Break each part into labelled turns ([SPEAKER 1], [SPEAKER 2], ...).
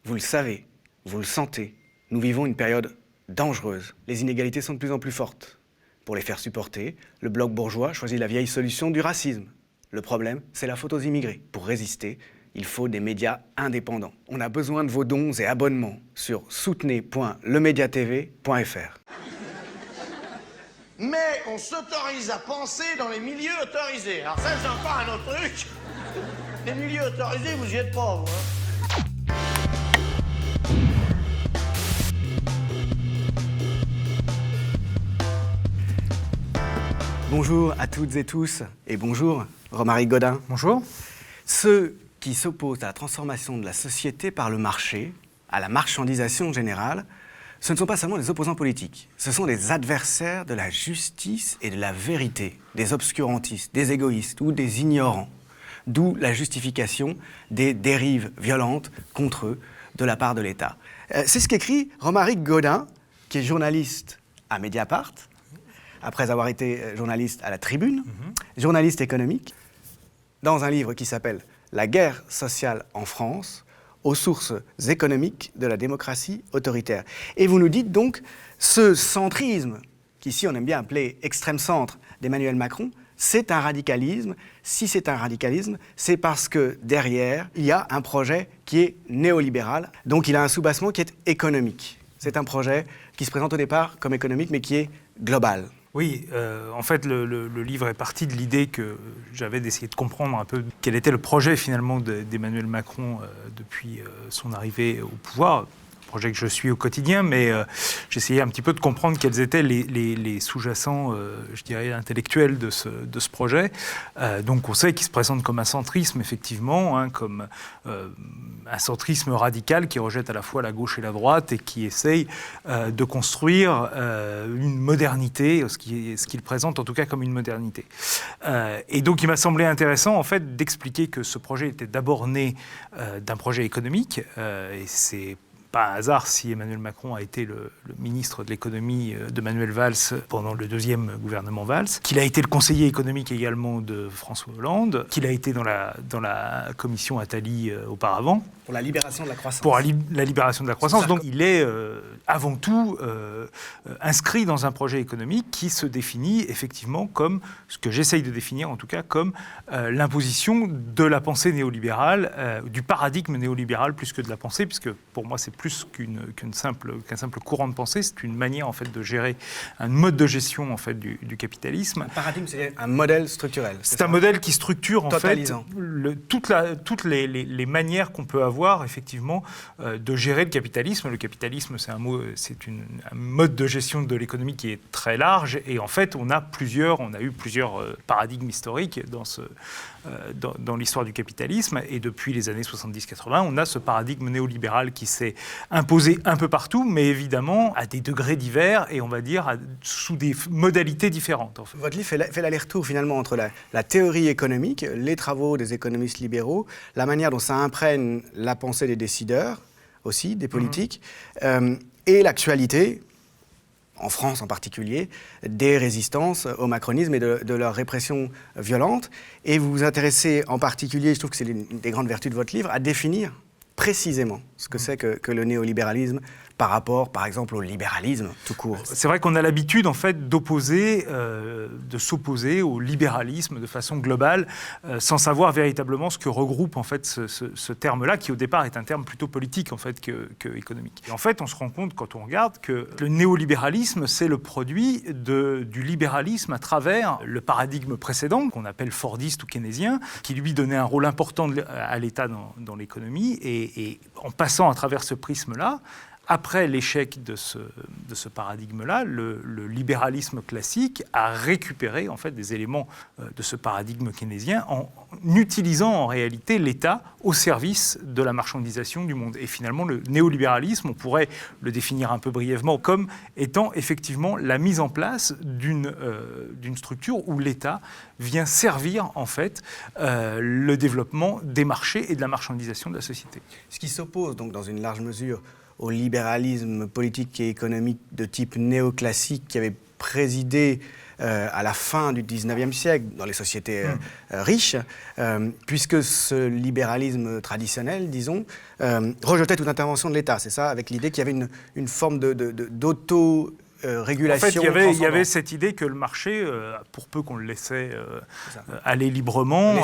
[SPEAKER 1] Vous le savez, vous le sentez, nous vivons une période dangereuse. Les inégalités sont de plus en plus fortes. Pour les faire supporter, le bloc bourgeois choisit la vieille solution du racisme. Le problème, c'est la faute aux immigrés. Pour résister, il faut des médias indépendants. On a besoin de vos dons et abonnements sur soutenez.lemediatv.fr.
[SPEAKER 2] Mais on s'autorise à penser dans les milieux autorisés. Alors ça, c'est encore un autre truc. Les milieux autorisés, vous y êtes pas, vous, hein.
[SPEAKER 1] Bonjour à toutes et tous, et bonjour Romaric Gaudin.
[SPEAKER 3] Bonjour.
[SPEAKER 1] Ceux qui s'opposent à la transformation de la société par le marché, à la marchandisation générale, ce ne sont pas seulement des opposants politiques, ce sont des adversaires de la justice et de la vérité, des obscurantistes, des égoïstes ou des ignorants. D'où la justification des dérives violentes contre eux de la part de l'État. C'est ce qu'écrit Romaric Gaudin, qui est journaliste à Mediapart, après avoir été journaliste à la Tribune, journaliste économique, dans un livre qui s'appelle « La guerre sociale en France, aux sources économiques de la démocratie autoritaire ». Et vous nous dites donc, ce centrisme, qu'ici on aime bien appeler extrême centre d'Emmanuel Macron, c'est un radicalisme. Si c'est un radicalisme, c'est parce que derrière, il y a un projet qui est néolibéral, donc il a un soubassement qui est économique. C'est un projet qui se présente au départ comme économique, mais qui est global.
[SPEAKER 3] Oui, en fait, le livre est parti de l'idée que j'avais d'essayer de comprendre un peu quel était le projet finalement d'Emmanuel Macron depuis son arrivée au pouvoir. Projet que je suis au quotidien, mais j'essayais un petit peu de comprendre quels étaient les sous-jacents, je dirais, intellectuels de ce projet. Donc on sait qu'il se présente comme un centrisme, effectivement, hein, comme un centrisme radical qui rejette à la fois la gauche et la droite et qui essaye de construire une modernité, ce qu'il présente en tout cas comme une modernité. Et donc il m'a semblé intéressant, en fait, d'expliquer que ce projet était d'abord né d'un projet économique, et c'est pas un hasard si Emmanuel Macron a été le ministre de l'économie de Manuel Valls pendant le deuxième gouvernement Valls, qu'il a été le conseiller économique également de François Hollande, qu'il a été dans la commission Attali auparavant.
[SPEAKER 1] Pour la libération de la croissance.
[SPEAKER 3] Pour la libération de la croissance. Donc il est avant tout inscrit dans un projet économique qui se définit effectivement comme, ce que j'essaye de définir en tout cas, comme l'imposition de la pensée néolibérale, du paradigme néolibéral plus que de la pensée, puisque pour moi c'est plus qu'un simple courant de pensée, c'est une manière en fait de gérer, un mode de gestion en fait du capitalisme.
[SPEAKER 1] Un paradigme, c'est un modèle structurel.
[SPEAKER 3] C'est un modèle qui structure en fait
[SPEAKER 1] toutes
[SPEAKER 3] les manières qu'on peut avoir effectivement de gérer le capitalisme. Le capitalisme, c'est un mode de gestion de l'économie qui est très large, et en fait on a eu plusieurs paradigmes historiques dans l'histoire du capitalisme, et depuis les années 70-80, on a ce paradigme néolibéral qui s'est imposé un peu partout, mais évidemment à des degrés divers et on va dire sous des modalités différentes. En fait.
[SPEAKER 1] Votre livre fait l'aller-retour finalement entre la théorie économique, les travaux des économistes libéraux, la manière dont ça imprègne la pensée des décideurs aussi, des politiques, et l'actualité, en France en particulier, des résistances au macronisme et de leur répression violente. Et vous vous intéressez en particulier, je trouve que c'est une des grandes vertus de votre livre, à définir précisément ce que c'est que le néolibéralisme par rapport, par exemple, au libéralisme tout court.
[SPEAKER 3] C'est vrai qu'on a l'habitude, en fait, de s'opposer au libéralisme de façon globale, sans savoir véritablement ce que regroupe, en fait, ce terme-là, qui au départ est un terme plutôt politique, en fait, que économique. Et en fait, on se rend compte, quand on regarde, que le néolibéralisme, c'est le produit du libéralisme à travers le paradigme précédent, qu'on appelle fordiste ou keynésien, qui lui donnait un rôle important à l'État dans l'économie, et en passant à travers ce prisme-là, après l'échec de ce paradigme-là, le libéralisme classique a récupéré en fait des éléments de ce paradigme keynésien en utilisant en réalité l'État au service de la marchandisation du monde. Et finalement, le néolibéralisme, on pourrait le définir un peu brièvement comme étant effectivement la mise en place d'une structure où l'État vient servir en fait le développement des marchés et de la marchandisation de la société.
[SPEAKER 1] Ce qui s'oppose donc dans une large mesure au libéralisme politique et économique de type néoclassique qui avait présidé à la fin du 19e siècle dans les sociétés riches, puisque ce libéralisme traditionnel, disons, rejetait toute intervention de l'État, c'est ça, avec l'idée qu'il y avait une forme d'auto... régulation.
[SPEAKER 3] En fait, il y avait cette idée que le marché, pour peu qu'on le laissait aller librement,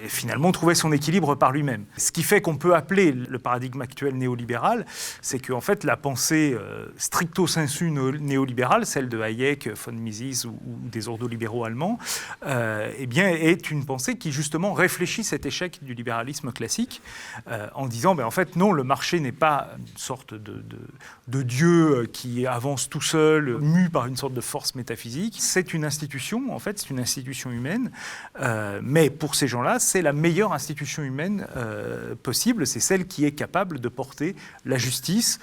[SPEAKER 3] et finalement trouvait son équilibre par lui-même. Ce qui fait qu'on peut appeler le paradigme actuel néolibéral, c'est qu'en fait la pensée stricto sensu néolibérale, celle de Hayek, von Mises ou des ordolibéraux allemands, eh bien, est une pensée qui justement réfléchit cet échec du libéralisme classique en disant, en fait non, le marché n'est pas une sorte de dieu qui avance tout seul, mu par une sorte de force métaphysique. C'est une institution, en fait, c'est une institution humaine, mais pour ces gens-là, c'est la meilleure institution humaine possible, c'est celle qui est capable de porter la justice,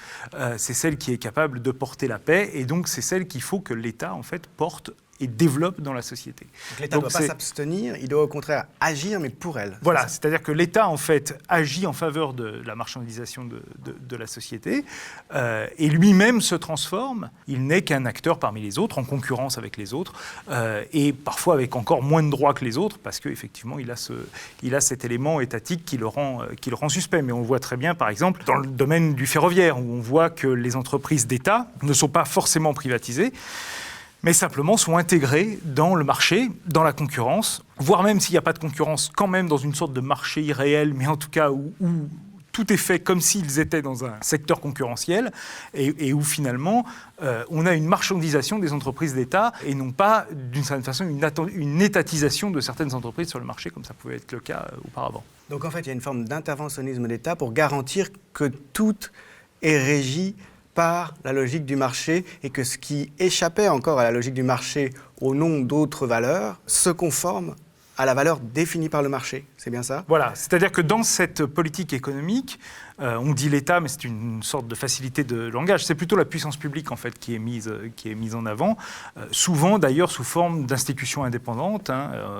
[SPEAKER 3] c'est celle qui est capable de porter la paix, et donc c'est celle qu'il faut que l'État, en fait, porte et développe dans la société.
[SPEAKER 1] Donc l'État ne doit pas s'abstenir, il doit au contraire agir, mais pour elle.
[SPEAKER 3] Voilà, c'est-à-dire que l'État, en fait, agit en faveur de la marchandisation de la société, et lui-même se transforme. Il n'est qu'un acteur parmi les autres, en concurrence avec les autres, et parfois avec encore moins de droits que les autres, parce qu'effectivement, il a cet élément étatique qui le rend suspect. Mais on le voit très bien, par exemple, dans le domaine du ferroviaire, où on voit que les entreprises d'État ne sont pas forcément privatisées, mais simplement sont intégrés dans le marché, dans la concurrence, voire même s'il n'y a pas de concurrence, quand même dans une sorte de marché irréel, mais en tout cas où tout est fait comme s'ils étaient dans un secteur concurrentiel, et où finalement on a une marchandisation des entreprises d'État, et non pas, d'une certaine façon, une étatisation de certaines entreprises sur le marché, comme ça pouvait être le cas auparavant.
[SPEAKER 1] Donc en fait, il y a une forme d'interventionnisme d'État pour garantir que tout est régi par la logique du marché et que ce qui échappait encore à la logique du marché au nom d'autres valeurs se conforme à la valeur définie par le marché. C'est bien ça ?
[SPEAKER 3] Voilà, c'est-à-dire que dans cette politique économique, on dit l'État, mais c'est une sorte de facilité de langage. C'est plutôt la puissance publique en fait qui est mise en avant, souvent d'ailleurs sous forme d'institutions indépendantes.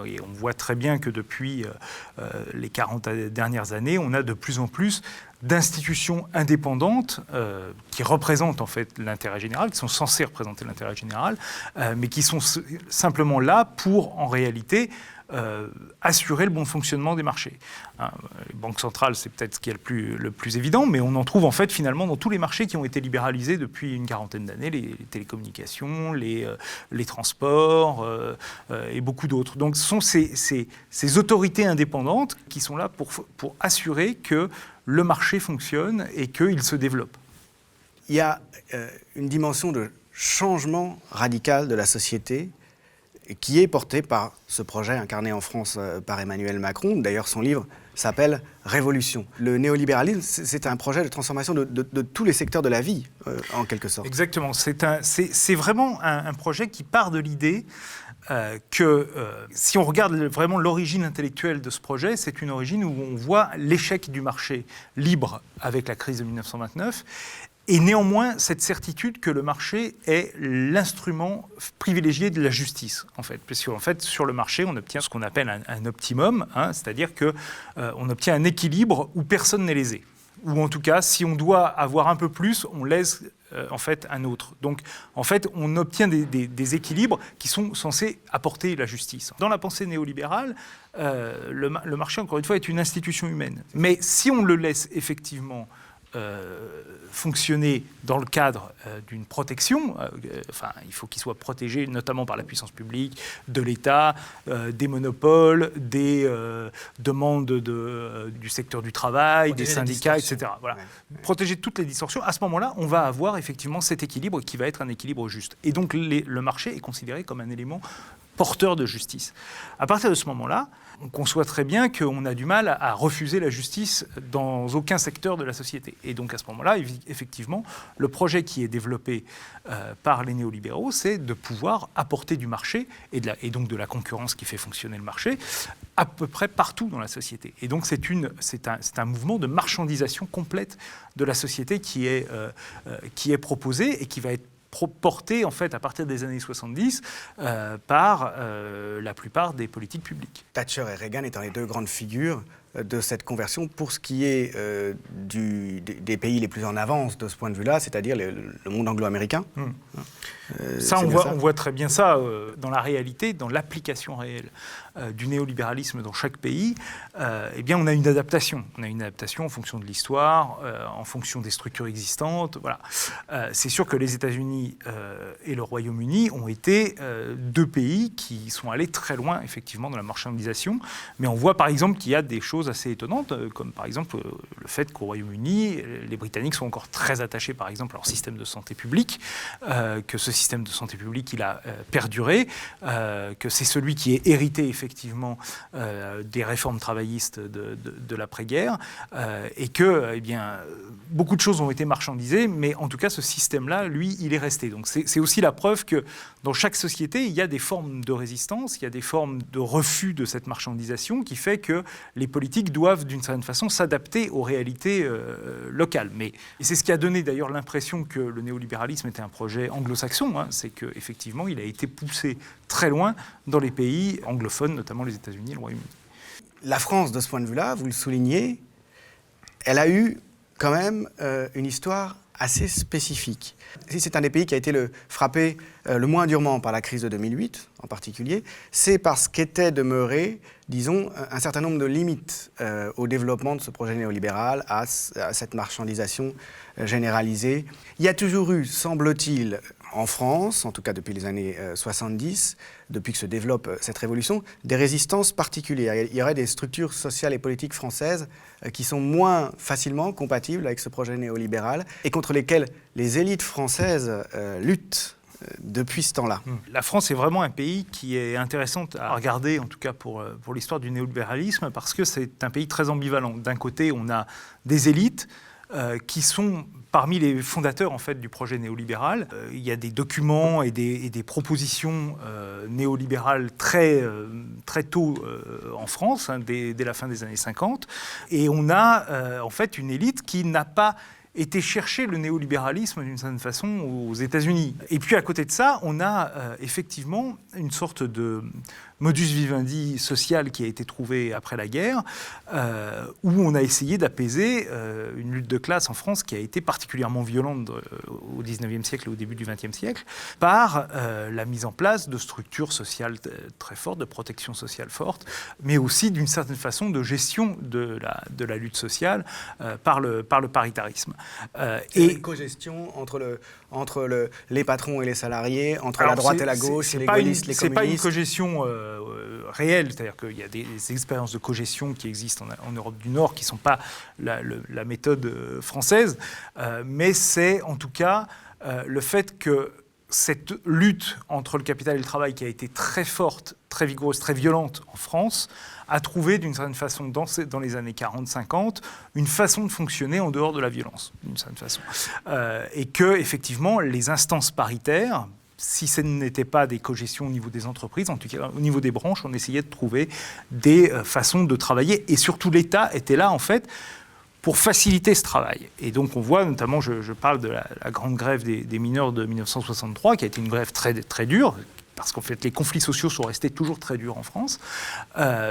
[SPEAKER 3] Et on voit très bien que depuis les 40 dernières années, on a de plus en plus d'institutions indépendantes qui représentent en fait l'intérêt général, qui sont censées représenter l'intérêt général, mais qui sont simplement là pour en réalité assurer le bon fonctionnement des marchés. Les banques centrales, c'est peut-être ce qui est le plus évident, mais on en trouve en fait finalement dans tous les marchés qui ont été libéralisés depuis une quarantaine d'années, les télécommunications, les transports et beaucoup d'autres. Donc ce sont ces autorités indépendantes qui sont là pour assurer que le marché fonctionne et qu'il se développe.
[SPEAKER 1] Il y a une dimension de changement radical de la société qui est portée par ce projet incarné en France par Emmanuel Macron. D'ailleurs, son livre s'appelle « Révolution ». Le néolibéralisme, c'est un projet de transformation de tous les secteurs de la vie, en quelque sorte.
[SPEAKER 3] Exactement. C'est vraiment un projet qui part de l'idée que si on regarde vraiment l'origine intellectuelle de ce projet, c'est une origine où on voit l'échec du marché libre avec la crise de 1929, et néanmoins cette certitude que le marché est l'instrument privilégié de la justice, en fait. Parce qu'en fait, sur le marché, on obtient ce qu'on appelle un optimum, c'est-à-dire qu'on obtient un équilibre où personne n'est lésé. Ou en tout cas, si on doit avoir un peu plus, on laisse en fait un autre. Donc en fait, on obtient des équilibres qui sont censés apporter la justice. Dans la pensée néolibérale, le marché, encore une fois, est une institution humaine. Mais si on le laisse effectivement fonctionner dans le cadre d'une protection, il faut qu'il soit protégé notamment par la puissance publique, de l'État, des monopoles, des demandes du secteur du travail, des syndicats, etc. Voilà. Ouais. Protéger toutes les distorsions. À ce moment-là, on va avoir effectivement cet équilibre qui va être un équilibre juste. Et donc le marché est considéré comme un élément porteur de justice. À partir de ce moment-là, on conçoit très bien qu'on a du mal à refuser la justice dans aucun secteur de la société. Et donc à ce moment-là, effectivement, le projet qui est développé par les néolibéraux, c'est de pouvoir apporter du marché et donc de la concurrence qui fait fonctionner le marché à peu près partout dans la société. Et donc c'est un mouvement de marchandisation complète de la société qui est proposé et qui va être porté en fait à partir des années 70 par la plupart des politiques publiques.
[SPEAKER 1] Thatcher et Reagan étant les deux grandes figures de cette conversion pour ce qui est des pays les plus en avance de ce point de vue-là, c'est-à-dire le monde anglo-américain.
[SPEAKER 3] Ça, on voit très bien ça dans la réalité, dans l'application réelle du néolibéralisme dans chaque pays. Eh bien, on a une adaptation. On a une adaptation en fonction de l'histoire, en fonction des structures existantes. Voilà. C'est sûr que les États-Unis et le Royaume-Uni ont été deux pays qui sont allés très loin, effectivement, dans la marchandisation. Mais on voit, par exemple, qu'il y a des choses assez étonnantes, comme par exemple le fait qu'au Royaume-Uni, les Britanniques sont encore très attachés, par exemple, à leur système de santé publique, que ce système de santé publique, il a perduré, que c'est celui qui est hérité, effectivement, des réformes travaillistes de l'après-guerre, et que, eh bien, beaucoup de choses ont été marchandisées, mais en tout cas, ce système-là, lui, il est resté. Donc c'est aussi la preuve que dans chaque société, il y a des formes de résistance, il y a des formes de refus de cette marchandisation qui fait que les politiques doivent, d'une certaine façon, s'adapter aux réalités locales. Et c'est ce qui a donné d'ailleurs l'impression que le néolibéralisme était un projet anglo-saxon, hein, c'est qu'effectivement, il a été poussé très loin dans les pays anglophones, notamment les États-Unis et le Royaume-Uni.
[SPEAKER 1] La France, de ce point de vue-là, vous le soulignez, elle a eu quand même une histoire assez spécifique. Si c'est un des pays qui a été frappé le moins durement par la crise de 2008, en particulier, c'est parce qu'étaient demeurées, disons, un certain nombre de limites au développement de ce projet néolibéral, à cette marchandisation généralisée. Il y a toujours eu, semble-t-il, en France, en tout cas depuis les années 70, depuis que se développe cette révolution, des résistances particulières. Il y aurait des structures sociales et politiques françaises qui sont moins facilement compatibles avec ce projet néolibéral et contre lesquelles les élites françaises luttent depuis ce temps-là.
[SPEAKER 3] La France est vraiment un pays qui est intéressant à regarder, en tout cas pour l'histoire du néolibéralisme, parce que c'est un pays très ambivalent. D'un côté, on a des élites qui sont parmi les fondateurs en fait, du projet néolibéral. Il y a des documents et des propositions néolibérales très tôt en France, hein, dès la fin des années 50. Et on a en fait une élite qui n'a pas été chercher le néolibéralisme d'une certaine façon aux États-Unis. Et puis à côté de ça, on a effectivement une sorte de modus vivendi social qui a été trouvé après la guerre, où on a essayé d'apaiser une lutte de classe en France qui a été particulièrement violente au XIXe siècle et au début du XXe siècle, par la mise en place de structures sociales très fortes, de protection sociale forte, mais aussi d'une certaine façon de gestion de la lutte sociale par le paritarisme.
[SPEAKER 1] Et une cogestion entre les patrons et les salariés, entre la droite et la gauche, et les gaullistes, les communistes.
[SPEAKER 3] C'est pas une cogestion réelle, c'est-à-dire qu'il y a des expériences de cogestion qui existent en Europe du Nord qui ne sont pas la méthode française, mais c'est en tout cas le fait que cette lutte entre le capital et le travail qui a été très forte, très vigoureuse, très violente en France, a trouvé d'une certaine façon dans les années 40-50 une façon de fonctionner en dehors de la violence, d'une certaine façon. Et que, effectivement, les instances paritaires, si ce n'était pas des cogestions au niveau des entreprises, en tout cas au niveau des branches, on essayait de trouver des façons de travailler. Et surtout, l'État était là, en fait, pour faciliter ce travail. Et donc on voit, notamment, je parle de la grande grève des mineurs de 1963, qui a été une grève très, très dure, parce qu'en fait les conflits sociaux sont restés toujours très durs en France,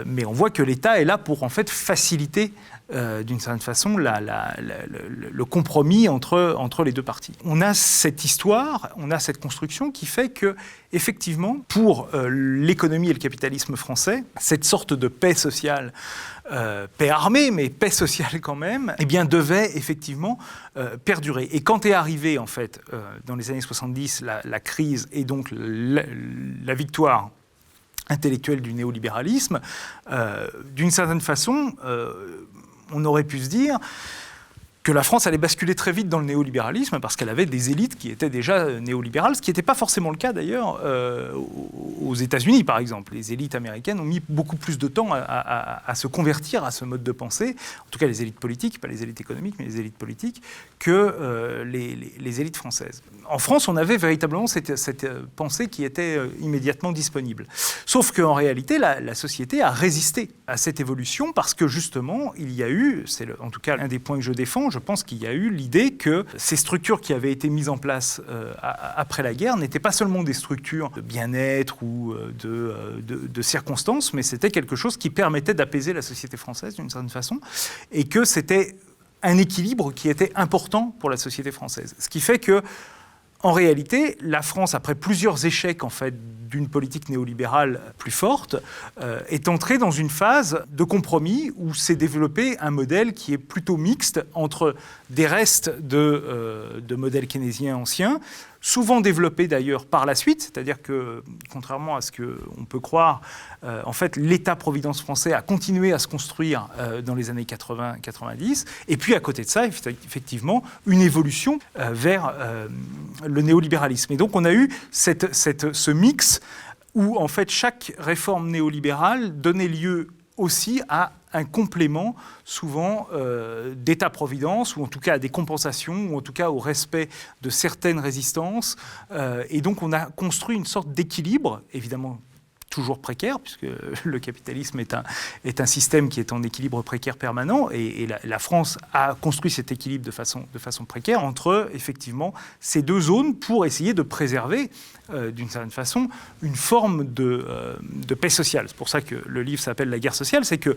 [SPEAKER 3] mais on voit que l'État est là pour en fait faciliter d'une certaine façon le compromis entre les deux parties. On a cette histoire, on a cette construction qui fait que, effectivement, pour l'économie et le capitalisme français, cette sorte de paix sociale, paix armée, mais paix sociale quand même, eh bien, devait effectivement perdurer. Et quand est arrivée, en fait, dans les années 70, la crise et donc la victoire intellectuelle du néolibéralisme, d'une certaine façon, on aurait pu se dire que la France allait basculer très vite dans le néolibéralisme parce qu'elle avait des élites qui étaient déjà néolibérales, ce qui n'était pas forcément le cas d'ailleurs aux États-Unis, par exemple. Les élites américaines ont mis beaucoup plus de temps à se convertir à ce mode de pensée, en tout cas les élites politiques, pas les élites économiques, mais les élites politiques, que les élites françaises. En France, on avait véritablement cette pensée qui était immédiatement disponible. Sauf qu'en réalité, la société a résisté à cette évolution parce que justement, il y a eu, en tout cas un des points que je défends, je pense qu'il y a eu l'idée que ces structures qui avaient été mises en place après la guerre n'étaient pas seulement des structures de bien-être ou de circonstances, mais c'était quelque chose qui permettait d'apaiser la société française d'une certaine façon, et que c'était un équilibre qui était important pour la société française. Ce qui fait que, en réalité, la France, après plusieurs échecs en fait, d'une politique néolibérale plus forte, est entrée dans une phase de compromis où s'est développé un modèle qui est plutôt mixte entre des restes de modèles keynésiens anciens, souvent développés d'ailleurs par la suite, c'est-à-dire que, contrairement à ce qu'on peut croire, en fait, l'État-providence français a continué à se construire dans les années 80-90, et puis à côté de ça, effectivement, une évolution vers le néolibéralisme. Et donc on a eu ce mix où en fait chaque réforme néolibérale donnait lieu aussi à un complément, souvent d'État-providence, ou en tout cas à des compensations, ou en tout cas au respect de certaines résistances. Et donc on a construit une sorte d'équilibre, évidemment toujours précaire, puisque le capitalisme est un système qui est en équilibre précaire permanent, et la France a construit cet équilibre de façon précaire entre, effectivement, ces deux zones pour essayer de préserver, d'une certaine façon, une forme de paix sociale. C'est pour ça que le livre s'appelle « La guerre sociale », c'est que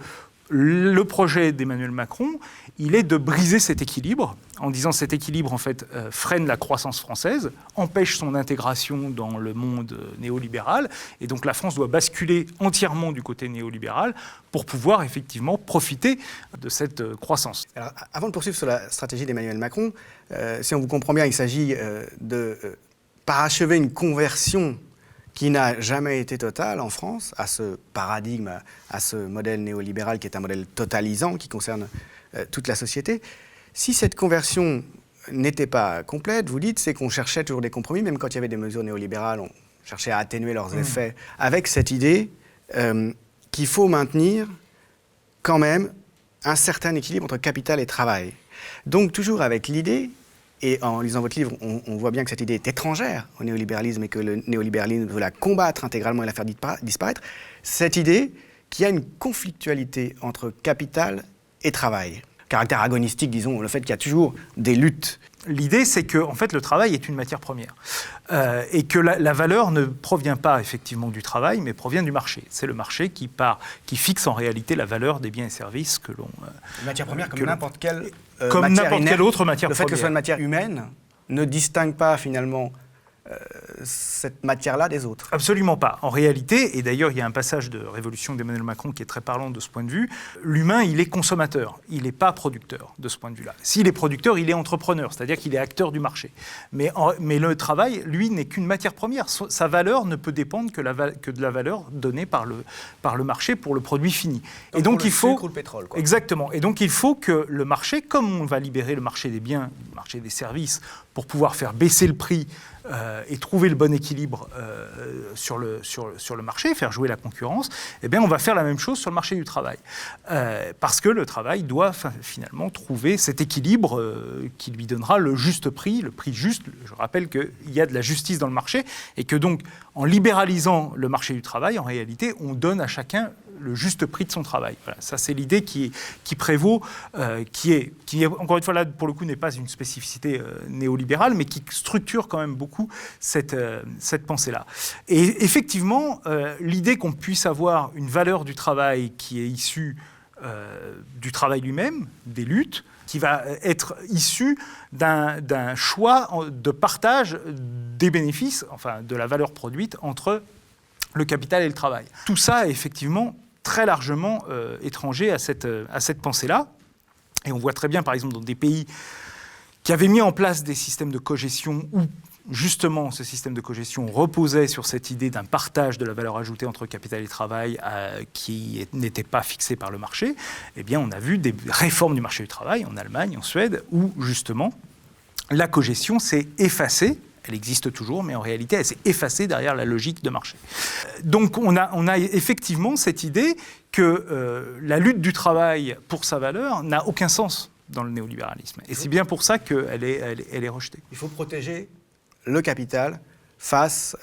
[SPEAKER 3] le projet d'Emmanuel Macron, il est de briser cet équilibre, en disant cet équilibre, en fait, freine la croissance française, empêche son intégration dans le monde néolibéral, et donc la France doit basculer entièrement du côté néolibéral pour pouvoir, effectivement, profiter de cette croissance.
[SPEAKER 1] Alors, avant de poursuivre sur la stratégie d'Emmanuel Macron, si on vous comprend bien, il s'agit de parachever une conversion qui n'a jamais été totale en France, à ce paradigme, à ce modèle néolibéral qui est un modèle totalisant, qui concerne toute la société. Si cette conversion n'était pas complète, vous dites, c'est qu'on cherchait toujours des compromis, même quand il y avait des mesures néolibérales, on cherchait à atténuer leurs effets, avec cette idée qu'il faut maintenir quand même un certain équilibre entre capital et travail. Donc toujours avec l'idée, et en lisant votre livre, on voit bien que cette idée est étrangère au néolibéralisme et que le néolibéralisme veut la combattre intégralement et la faire disparaître. Cette idée qu'il y a une conflictualité entre capital et travail. Caractère agonistique, disons, le fait qu'il y a toujours des luttes.
[SPEAKER 3] L'idée, c'est que en fait, le travail est une matière première et que la valeur ne provient pas effectivement du travail, mais provient du marché. C'est le marché qui fixe en réalité la valeur des biens et services que l'on...
[SPEAKER 1] Une matière première comme n'importe quelle
[SPEAKER 3] comme n'importe quelle autre matière première.
[SPEAKER 1] Le fait que ce soit une matière humaine ne distingue pas finalement cette matière-là des autres.
[SPEAKER 3] Absolument pas. En réalité, et d'ailleurs il y a un passage de Révolution d'Emmanuel Macron qui est très parlant de ce point de vue, l'humain il est consommateur, il n'est pas producteur de ce point de vue-là. S'il est producteur, il est entrepreneur, c'est-à-dire qu'il est acteur du marché. Mais le travail, lui, n'est qu'une matière première. Sa valeur ne peut dépendre que de la valeur donnée par le marché pour le produit fini.
[SPEAKER 1] Et donc il faut... le pétrole, quoi.
[SPEAKER 3] Exactement. Et donc il faut que le marché, comme on va libérer le marché des biens, le marché des services, pour pouvoir faire baisser le prix et trouver le bon équilibre sur le marché, faire jouer la concurrence, eh bien on va faire la même chose sur le marché du travail. Parce que le travail doit finalement trouver cet équilibre qui lui donnera le juste prix, le prix juste. Je rappelle qu'il y a de la justice dans le marché et que donc en libéralisant le marché du travail, en réalité, on donne à chacun le juste prix de son travail. Voilà, ça c'est l'idée qui prévaut, qui encore une fois là pour le coup n'est pas une spécificité néolibérale, mais qui structure quand même beaucoup cette pensée-là. Et effectivement, l'idée qu'on puisse avoir une valeur du travail qui est issue du travail lui-même, des luttes, qui va être issue d'un choix de partage des bénéfices, enfin de la valeur produite entre le capital et le travail. Tout ça est effectivement très largement étranger à cette pensée-là. Et on voit très bien, par exemple, dans des pays qui avaient mis en place des systèmes de cogestion où, justement, ce système de cogestion reposait sur cette idée d'un partage de la valeur ajoutée entre capital et travail qui n'était pas fixé par le marché. Eh bien, on a vu des réformes du marché du travail en Allemagne, en Suède, où, justement, la cogestion s'est effacée. Elle existe toujours, mais en réalité, elle s'est effacée derrière la logique de marché. Donc, on a effectivement cette idée que la lutte du travail pour sa valeur n'a aucun sens dans le néolibéralisme. Et c'est bien pour ça qu'elle est rejetée.
[SPEAKER 1] Il faut protéger le capital face,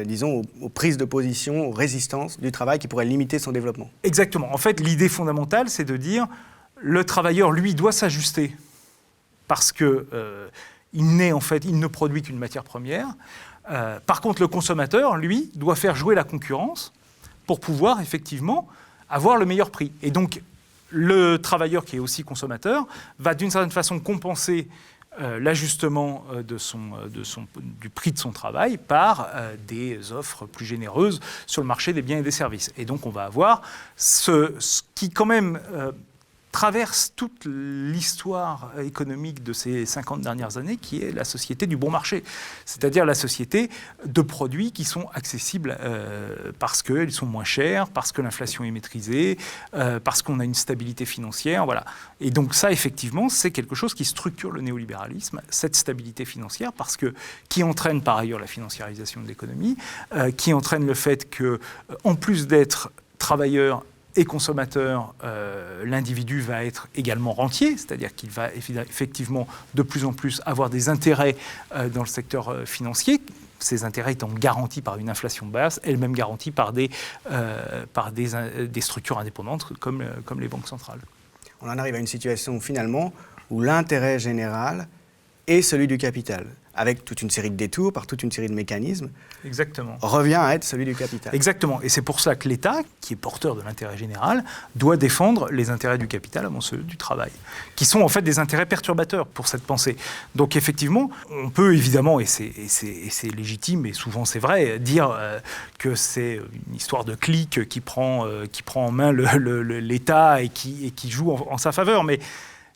[SPEAKER 1] disons, aux prises de position, aux résistances du travail qui pourraient limiter son développement.
[SPEAKER 3] Exactement. En fait, l'idée fondamentale, c'est de dire le travailleur, lui, doit s'ajuster parce que il ne produit qu'une matière première. Par contre, le consommateur, lui, doit faire jouer la concurrence pour pouvoir effectivement avoir le meilleur prix. Et donc, le travailleur qui est aussi consommateur va d'une certaine façon compenser l'ajustement du prix de son travail par des offres plus généreuses sur le marché des biens et des services. Et donc on va avoir ce qui quand même traverse toute l'histoire économique de ces 50 dernières années, qui est la société du bon marché. C'est-à-dire la société de produits qui sont accessibles parce qu'ils sont moins chers, parce que l'inflation est maîtrisée, parce qu'on a une stabilité financière. Voilà. Et donc ça, effectivement, c'est quelque chose qui structure le néolibéralisme, cette stabilité financière, qui entraîne par ailleurs la financiarisation de l'économie, qui entraîne le fait que, en plus d'être travailleur et consommateur, l'individu va être également rentier, c'est-à-dire qu'il va effectivement de plus en plus avoir des intérêts dans le secteur financier, ces intérêts étant garantis par une inflation basse, elle-même garantie par des structures indépendantes comme les banques centrales.
[SPEAKER 1] On en arrive à une situation finalement où l'intérêt général est celui du capital, avec toute une série de détours, par toute une série de mécanismes.
[SPEAKER 3] Exactement.
[SPEAKER 1] Revient à être celui du capital.
[SPEAKER 3] Exactement. Et c'est pour ça que l'État, qui est porteur de l'intérêt général, doit défendre les intérêts du capital avant ceux du travail, qui sont en fait des intérêts perturbateurs pour cette pensée. Donc effectivement, on peut évidemment, et c'est légitime, et souvent c'est vrai, dire que c'est une histoire de clique qui prend en main l'État et qui joue en sa faveur, mais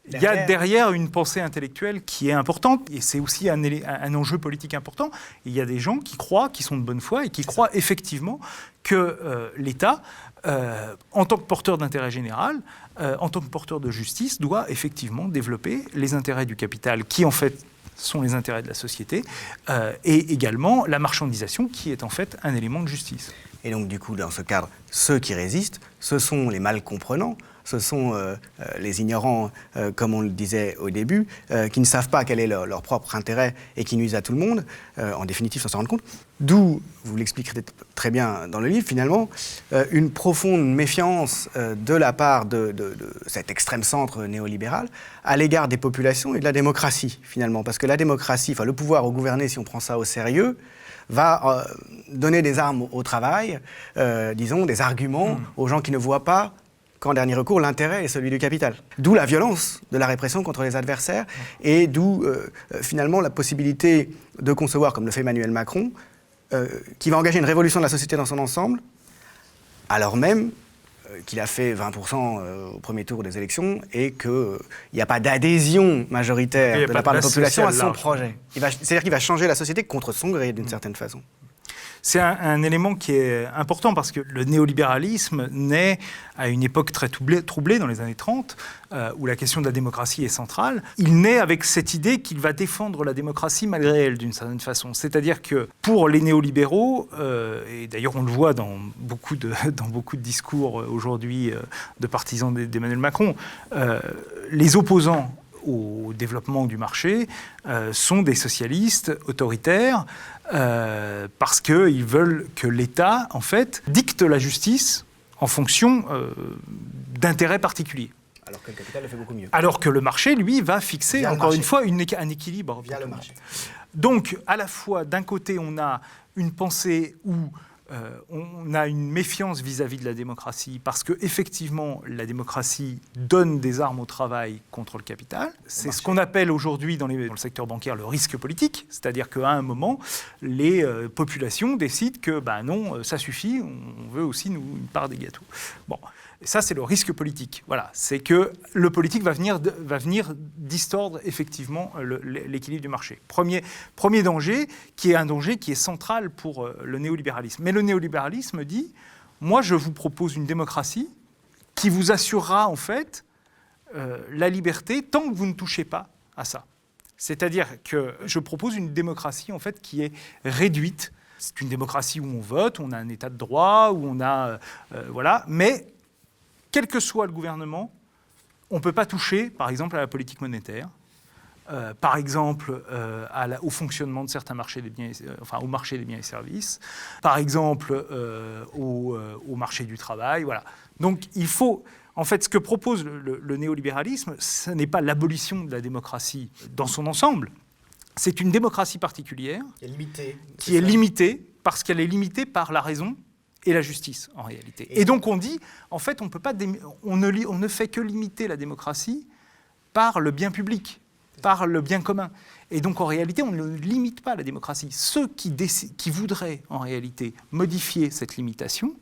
[SPEAKER 3] il y a derrière une pensée intellectuelle qui est importante, et c'est aussi un enjeu politique important. Il y a des gens qui croient, qui sont de bonne foi, et qui croient effectivement que l'État, en tant que porteur d'intérêt général, en tant que porteur de justice, doit effectivement développer les intérêts du capital, qui en fait sont les intérêts de la société, et également la marchandisation, qui est en fait un élément de justice.
[SPEAKER 1] Et donc du coup, dans ce cadre, ceux qui résistent, ce sont les mal comprenants, ce sont les ignorants, comme on le disait au début, qui ne savent pas quel est leur propre intérêt et qui nuisent à tout le monde, en définitive sans s'en rendre compte. D'où, vous l'expliquerez très bien dans le livre, finalement, une profonde méfiance de la part de cet extrême centre néolibéral à l'égard des populations et de la démocratie, finalement. Parce que la démocratie, enfin le pouvoir au gouverner, si on prend ça au sérieux, va donner des armes au travail, disons, des arguments aux gens qui ne voient pas qu'en dernier recours, l'intérêt est celui du capital. D'où la violence de la répression contre les adversaires et d'où, finalement, la possibilité de concevoir, comme le fait Emmanuel Macron, qui va engager une révolution de la société dans son ensemble, alors même qu'il a fait 20% au premier tour des élections et qu'il n'y a pas d'adhésion majoritaire de la part de la population à son projet. C'est-à-dire qu'il va changer la société contre son gré, d'une certaine façon.
[SPEAKER 3] C'est un élément qui est important parce que le néolibéralisme naît à une époque très troublée dans les années 30, où la question de la démocratie est centrale. Il naît avec cette idée qu'il va défendre la démocratie malgré elle, d'une certaine façon. C'est-à-dire que pour les néolibéraux, et d'ailleurs on le voit dans beaucoup de discours aujourd'hui de partisans d'Emmanuel Macron, les opposants au développement du marché sont des socialistes autoritaires parce qu'ils veulent que l'État, en fait, dicte la justice en fonction d'intérêts particuliers.
[SPEAKER 1] Alors que le capital le fait beaucoup mieux.
[SPEAKER 3] Alors que le marché, lui, va fixer, encore une fois, un équilibre.
[SPEAKER 1] Via le marché.
[SPEAKER 3] Donc, à la fois, d'un côté, on a une pensée où on a une méfiance vis-à-vis de la démocratie parce qu'effectivement, la démocratie donne des armes au travail contre le capital. C'est ce qu'on appelle aujourd'hui dans le secteur bancaire le risque politique, c'est-à-dire qu'à un moment, les populations décident que non, ça suffit, on veut aussi une part des gâteaux. Bon. Et ça, c'est le risque politique. Voilà, c'est que le politique va venir distordre effectivement l'équilibre du marché. Premier danger, qui est un danger qui est central pour le néolibéralisme. Mais le néolibéralisme dit, moi, je vous propose une démocratie qui vous assurera en fait la liberté tant que vous ne touchez pas à ça. C'est-à-dire que je propose une démocratie en fait qui est réduite. C'est une démocratie où on vote, on a un état de droit, où on a voilà, mais quel que soit le gouvernement, on ne peut pas toucher, par exemple, à la politique monétaire. par exemple au fonctionnement de certains marchés des biens, au marché des biens et services, par exemple au marché du travail. Voilà. Donc il faut, en fait, ce que propose le néolibéralisme, ce n'est pas l'abolition de la démocratie dans son ensemble, c'est une démocratie particulière qui est limitée parce qu'elle est limitée par la raison et la justice, en réalité. Et donc on dit, en fait, on ne fait que limiter la démocratie par le bien public, par le bien commun. Et donc en réalité, on ne limite pas la démocratie. Ceux qui voudraient, en réalité, modifier cette limitation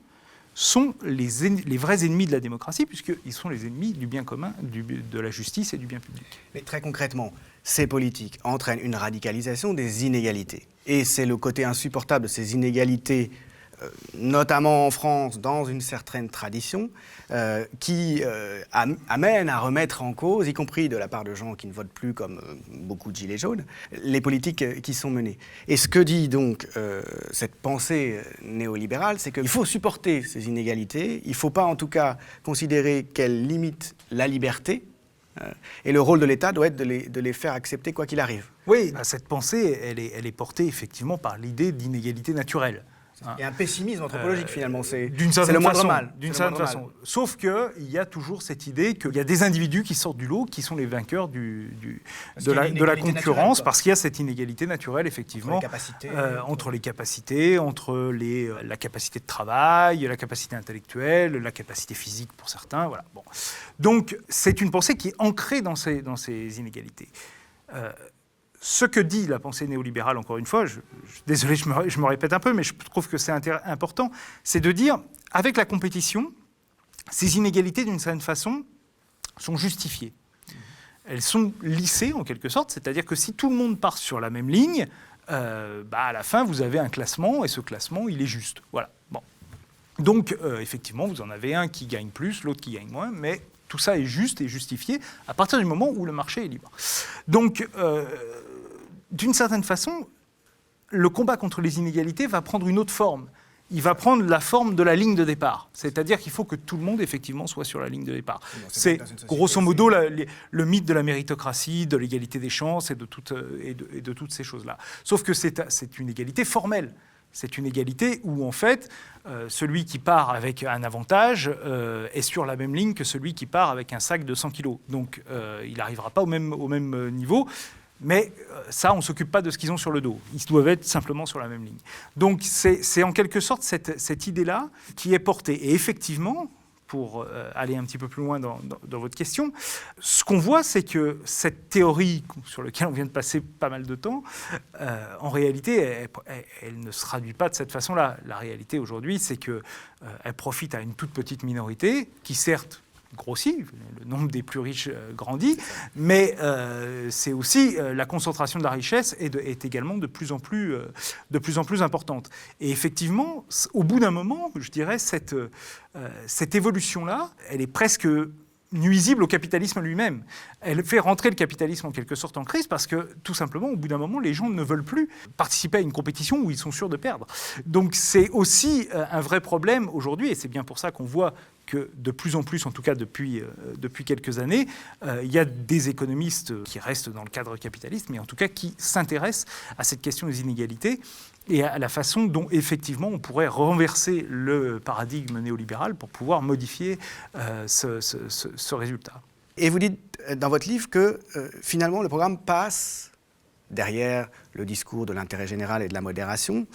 [SPEAKER 3] sont les vrais ennemis de la démocratie, puisqu'ils sont les ennemis du bien commun, de la justice et du bien public.
[SPEAKER 1] Mais très concrètement, ces politiques entraînent une radicalisation des inégalités. Et c'est le côté insupportable de ces inégalités, notamment en France, dans une certaine tradition, qui amène à remettre en cause, y compris de la part de gens qui ne votent plus, comme beaucoup de gilets jaunes, les politiques qui sont menées. Et ce que dit donc cette pensée néolibérale, c'est qu'il faut supporter ces inégalités, il ne faut pas en tout cas considérer qu'elles limitent la liberté, et le rôle de l'État doit être de les faire accepter quoi qu'il arrive.
[SPEAKER 3] Oui, cette pensée, elle est portée effectivement par l'idée d'inégalité naturelle.
[SPEAKER 1] Il y a un pessimisme anthropologique finalement, c'est
[SPEAKER 3] le
[SPEAKER 1] moindre mal.
[SPEAKER 3] D'une certaine façon. Sauf qu'il y a toujours cette idée qu'il y a des individus qui sortent du lot, qui sont les vainqueurs de la concurrence, parce qu'il y a cette inégalité naturelle, effectivement, entre les capacités, entre la capacité de travail, la capacité intellectuelle, la capacité physique pour certains. Voilà. Bon. Donc c'est une pensée qui est ancrée dans ces inégalités. Ce que dit la pensée néolibérale, encore une fois, désolé, je me répète un peu, mais je trouve que c'est important, c'est de dire, avec la compétition, ces inégalités, d'une certaine façon, sont justifiées. Elles sont lissées, en quelque sorte, c'est-à-dire que si tout le monde part sur la même ligne, à la fin, vous avez un classement, et ce classement, il est juste. Voilà. Bon. Donc, effectivement, vous en avez un qui gagne plus, l'autre qui gagne moins, mais tout ça est juste et justifié à partir du moment où le marché est libre. Donc, d'une certaine façon, le combat contre les inégalités va prendre une autre forme. Il va prendre la forme de la ligne de départ. C'est-à-dire qu'il faut que tout le monde, effectivement, soit sur la ligne de départ. C'est grosso modo le mythe de la méritocratie, de l'égalité des chances et de toutes ces choses-là. Sauf que c'est une égalité formelle. C'est une égalité où, en fait, celui qui part avec un avantage est sur la même ligne que celui qui part avec un sac de 100 kilos. Donc, il n'arrivera pas au même niveau. Mais ça, on ne s'occupe pas de ce qu'ils ont sur le dos. Ils doivent être simplement sur la même ligne. Donc c'est en quelque sorte cette idée-là qui est portée. Et effectivement, pour aller un petit peu plus loin dans votre question, ce qu'on voit, c'est que cette théorie sur laquelle on vient de passer pas mal de temps, en réalité, elle ne se traduit pas de cette façon-là. La réalité aujourd'hui, c'est qu'elle profite à une toute petite minorité qui, certes, grossit, le nombre des plus riches grandit, mais c'est aussi la concentration de la richesse est également de plus en plus importante. Et effectivement, au bout d'un moment, je dirais, cette évolution-là, elle est presque nuisible au capitalisme lui-même. Elle fait rentrer le capitalisme en quelque sorte en crise parce que, tout simplement, au bout d'un moment, les gens ne veulent plus participer à une compétition où ils sont sûrs de perdre. Donc c'est aussi un vrai problème aujourd'hui, et c'est bien pour ça qu'on voit que de plus en plus, en tout cas depuis quelques années, il y a des économistes qui restent dans le cadre capitaliste, mais en tout cas qui s'intéressent à cette question des inégalités et à la façon dont, effectivement, on pourrait renverser le paradigme néolibéral pour pouvoir modifier ce résultat.
[SPEAKER 1] Et vous dites dans votre livre que, finalement, le programme passe, derrière le discours de l'intérêt général et de la modération,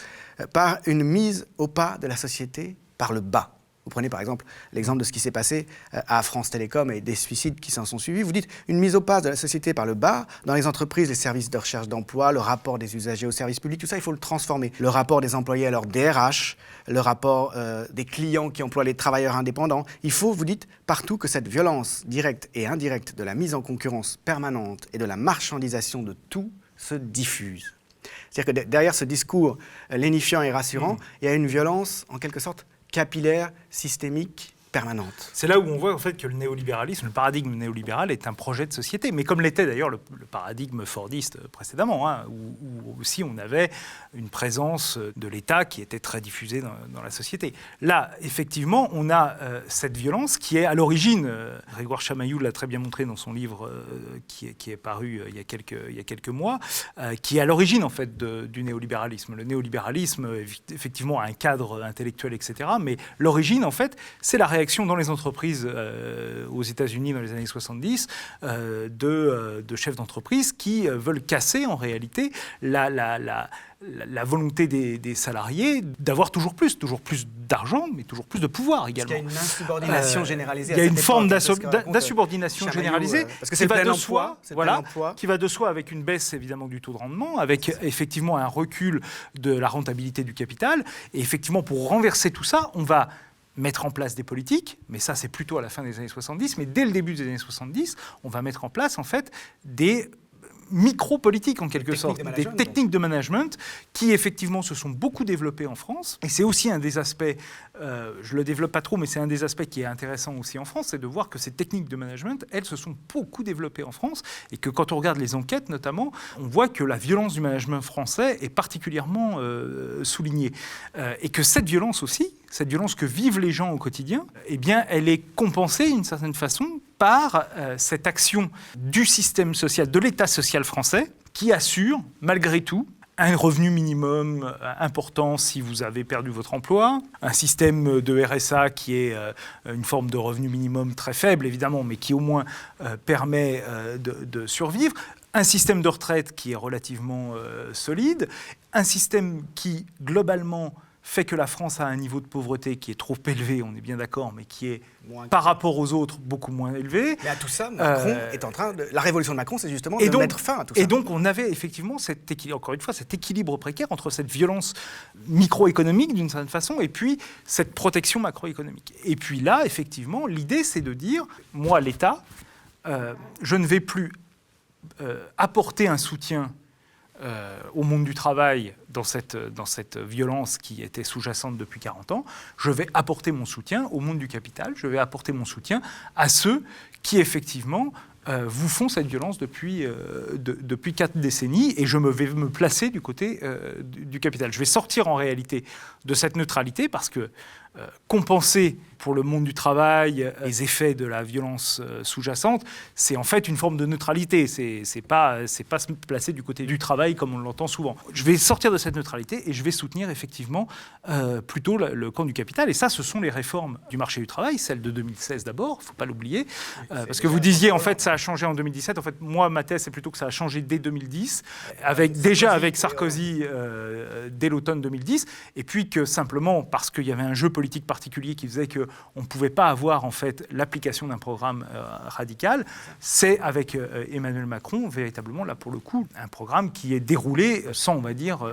[SPEAKER 1] par une mise au pas de la société par le bas. Vous prenez par exemple l'exemple de ce qui s'est passé à France Télécom et des suicides qui s'en sont suivis. Vous dites une mise au pas de la société par le bas, dans les entreprises, les services de recherche d'emploi, le rapport des usagers aux services publics, tout ça, il faut le transformer. Le rapport des employés à leur DRH, le rapport des clients qui emploient les travailleurs indépendants. Il faut, vous dites, partout que cette violence directe et indirecte de la mise en concurrence permanente et de la marchandisation de tout se diffuse. C'est-à-dire que derrière ce discours lénifiant et rassurant, il y a une violence, en quelque sorte, capillaire, systémique, permanente.
[SPEAKER 3] C'est là où on voit en fait que le néolibéralisme, le paradigme néolibéral est un projet de société, mais comme l'était d'ailleurs le paradigme fordiste précédemment, où aussi on avait une présence de l'État qui était très diffusée dans la société. Là, effectivement, on a cette violence qui est à l'origine, Grégoire Chamaillou l'a très bien montré dans son livre qui est paru il y a quelques mois, qui est à l'origine en fait du néolibéralisme. Le néolibéralisme, effectivement, a un cadre intellectuel, etc., mais l'origine, en fait, c'est la réaction dans les entreprises aux États-Unis dans les années 70 de chefs d'entreprise qui veulent casser en réalité la volonté des salariés d'avoir toujours plus d'argent, mais toujours plus de pouvoir également.
[SPEAKER 1] Parce qu'il y a une insubordination généralisée.
[SPEAKER 3] Il y a une forme d'insubordination généralisée.
[SPEAKER 1] Parce que c'est le plein emploi.
[SPEAKER 3] Qui va de soi avec une baisse évidemment du taux de rendement, avec effectivement un recul de la rentabilité du capital. Et effectivement, pour renverser tout ça, on va mettre en place des politiques, mais ça c'est plutôt à la fin des années 70, mais dès le début des années 70, on va mettre en place en fait des micro-politiques en quelque sorte, des techniques de management qui effectivement se sont beaucoup développées en France. Et c'est aussi un des aspects, je le développe pas trop, mais c'est un des aspects qui est intéressant aussi en France, c'est de voir que ces techniques de management, elles se sont beaucoup développées en France et que quand on regarde les enquêtes notamment, on voit que la violence du management français est particulièrement soulignée. Et que cette violence aussi, cette violence que vivent les gens au quotidien, eh bien, elle est compensée d'une certaine façon par cette action du système social, de l'État social français, qui assure, malgré tout, un revenu minimum important si vous avez perdu votre emploi, un système de RSA qui est une forme de revenu minimum très faible, évidemment, mais qui au moins permet de survivre, un système de retraite qui est relativement solide, un système qui, globalement, fait que la France a un niveau de pauvreté qui est trop élevé, on est bien d'accord, mais qui est, par rapport aux autres, beaucoup moins élevé.
[SPEAKER 1] Mais à tout ça, Macron est en train de... La révolution de Macron, c'est justement de mettre fin à tout ça.
[SPEAKER 3] Et donc, on avait effectivement, encore une fois, cet équilibre précaire entre cette violence microéconomique, d'une certaine façon, et puis cette protection macroéconomique. Et puis là, effectivement, l'idée, c'est de dire, moi, l'État, je ne vais plus apporter un soutien au monde du travail dans cette violence qui était sous-jacente depuis 40 ans, je vais apporter mon soutien au monde du capital, je vais apporter mon soutien à ceux qui, effectivement, vous font cette violence depuis 4 décennies, et je vais me placer du côté du capital. Je vais sortir en réalité de cette neutralité parce que compenser pour le monde du travail les effets de la violence sous-jacente, c'est en fait une forme de neutralité. C'est pas se placer du côté du travail comme on l'entend souvent. Je vais sortir de cette neutralité et je vais soutenir effectivement plutôt le camp du capital. Et ça, ce sont les réformes du marché du travail, celle de 2016 d'abord, il ne faut pas l'oublier. Parce que vous disiez, en fait, ça a changé en 2017. En fait, moi, ma thèse, c'est plutôt que ça a changé dès 2010, avec Sarkozy dès l'automne 2010, et puis que simplement, parce qu'il y avait un jeu politique particulier qui faisait qu'on ne pouvait pas avoir en fait l'application d'un programme radical, c'est avec Emmanuel Macron, véritablement, là pour le coup, un programme qui est déroulé sans, on va dire,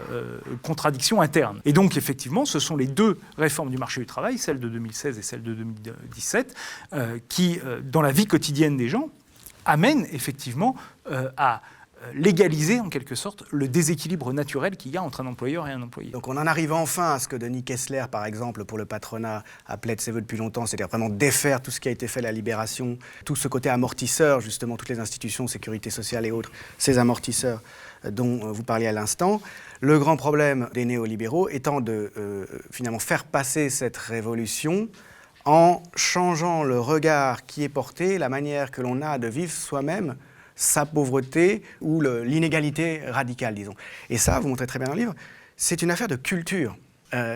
[SPEAKER 3] contradiction interne. Et donc, effectivement, ce sont les deux réformes du marché du travail, celle de 2016 et celle de 2017, qui, dans la vie quotidienne des gens, amènent effectivement à légaliser en quelque sorte le déséquilibre naturel qu'il y a entre un employeur et un employé.
[SPEAKER 1] Donc on en arrive enfin à ce que Denis Kessler, par exemple, pour le patronat, appelait de ses voeux depuis longtemps, c'est-à-dire vraiment défaire tout ce qui a été fait à la libération, tout ce côté amortisseur, justement, toutes les institutions, sécurité sociale et autres, ces amortisseurs dont vous parliez à l'instant. Le grand problème des néolibéraux étant de finalement faire passer cette révolution en changeant le regard qui est porté, la manière que l'on a de vivre soi-même sa pauvreté ou l'inégalité radicale, disons. Et ça, vous montrez très bien dans le livre, c'est une affaire de culture.